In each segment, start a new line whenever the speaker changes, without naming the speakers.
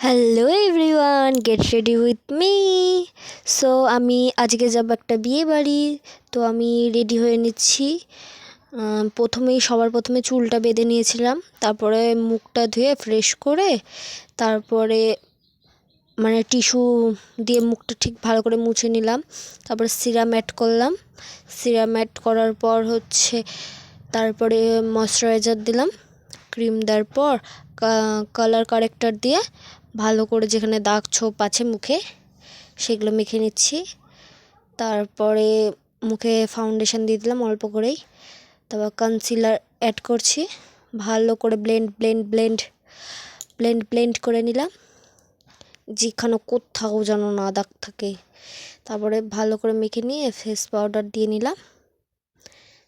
Hello everyone, get ready with me. So আমি আজকে যাব একটা বিয়ে বাড়ি। তো আমি রেডি হয়ে নিচ্ছি। সবার প্রথমে চুলটা বেঁধে নিয়েছিলাম, তারপরে মুখটা ধুয়ে ফ্রেশ করে তারপরে টিস্যু দিয়ে মুখটা ঠিক ভালো করে মুছে নিলাম। তারপরে সিরাম অ্যাড করলাম। সিরাম অ্যাড করার পর তারপরে ময়শ্চারাইজার দিলাম। ক্রিম দেওয়ার পর কালার কারেক্টার দিয়ে ভালো করে যেখানে দাগ ছোপ আছে মুখে সেগুলো মেখে নিচ্ছি। তারপরে মুখে ফাউন্ডেশন দিয়ে দিলাম অল্প করেই। তারপর কনসিলার অ্যাড করছি, ভালো করে ব্লেন্ড করে নিলাম, যেখানে কোথাও যেন না দাগ থাকে। তারপরে ভালো করে মেখে নিয়ে ফেস পাউডার দিয়ে নিলাম।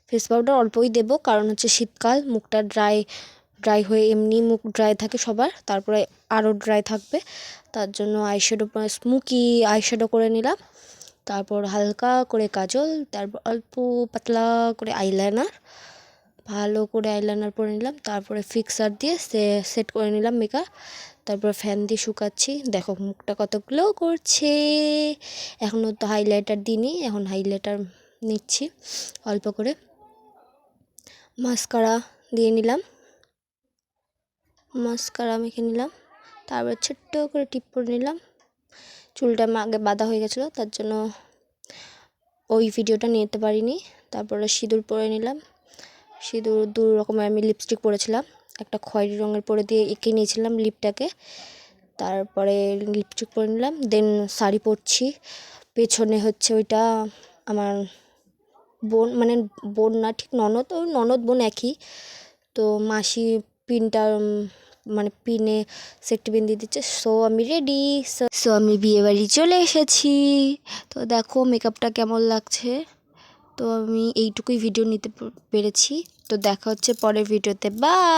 ফেস পাউডার অল্পই দেবো, কারণ শীতকাল, মুখটা ড্রাই হয়ে এমনি মুখ ড্রাই থাকে সবার, তারপরে আরও ড্রাই থাকবে। তার জন্য স্মোকি আইশ্যাডো করে নিলাম। তারপর হালকা করে কাজল, তারপর অল্প পাতলা করে আইলাইনার, ভালো করে আইলাইনার পরে নিলাম। তারপরে ফিক্সার দিয়ে সেট করে নিলাম মেকআপ। তারপর ফ্যান দিয়ে শুকাচ্ছি। দেখো মুখটা কত গ্লো করছে। এখনও তো হাইলাইটার দিইনি, এখন হাইলাইটার নিচ্ছি অল্প করে। মাস্কারা দিয়ে নিলাম, মাস্কারা মেখে নিলাম। তারপর ছোট্ট করে টিপ করে নিলাম। চুলটা আগে বাঁধা হয়ে গেছিলো, তার জন্য ওই ভিডিওটা নিতে পারিনি। তারপরে সিঁদুর পরে নিলাম। সিঁদুর দু রকমের আমি লিপস্টিক পরেছিলাম, একটা খয়েরি রঙের পরে দিয়ে এঁকে নিয়েছিলাম লিপটাকে। তারপরে লিপস্টিক পরে নিলাম, দেন শাড়ি পরছি। পেছনে ওইটা আমার বোন, বোন না ঠিক ননদ বোন একই। তো মাসি পিনে সেফটি পিন দিয়ে দিচ্ছে। সো আমি রেডি। সো আমি বিয়ে বাড়ি চলে এসেছি। তো দেখো মেকআপটা কেমন লাগছে। তো আমি এইটুকুই ভিডিও নিতে পেরেছি। তো দেখা হচ্ছে পরের ভিডিওতে। বাই।